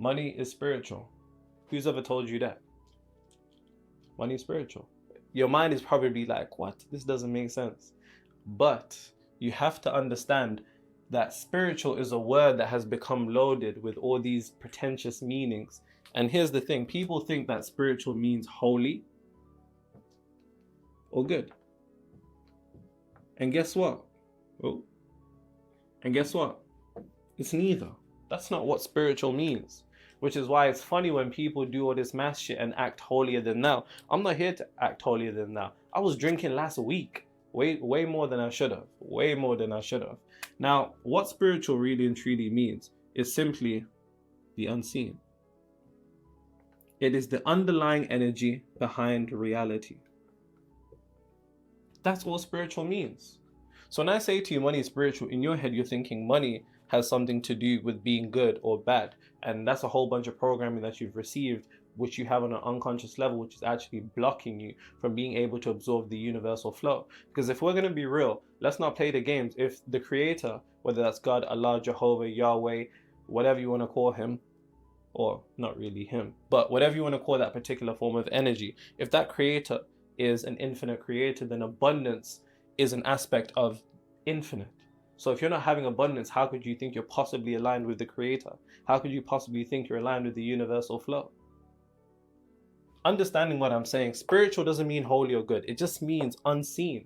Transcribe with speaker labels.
Speaker 1: Money is spiritual. Who's ever told you that? Money is spiritual. Your mind is probably like, what? This doesn't make sense. But you have to understand that spiritual is a word that has become loaded with all these pretentious meanings. And here's the thing, people think that spiritual means holy or good. And guess what? Oh, and guess what? It's neither. That's not what spiritual means. Which is why it's funny when people do all this mass shit and act holier than thou. I'm not here to act holier than thou. I was drinking last week. Way more than I should have. Way more than I should have. Now, what spiritual really and truly means is simply the unseen. It is the underlying energy behind reality. That's what spiritual means. So when I say to you money is spiritual, in your head you're thinking money has something to do with being good or bad. And that's a whole bunch of programming that you've received, which you have on an unconscious level, which is actually blocking you from being able to absorb the universal flow. Because if we're going to be real, let's not play the games. If the creator, whether that's God, Allah, Jehovah, Yahweh, whatever you want to call him, or not really him, but whatever you want to call that particular form of energy, if that creator is an infinite creator, then abundance is an aspect of infinite. So if you're not having abundance, how could you think you're possibly aligned with the creator? How could you possibly think you're aligned with the universal flow? Understanding what I'm saying, spiritual doesn't mean holy or good. It just means unseen.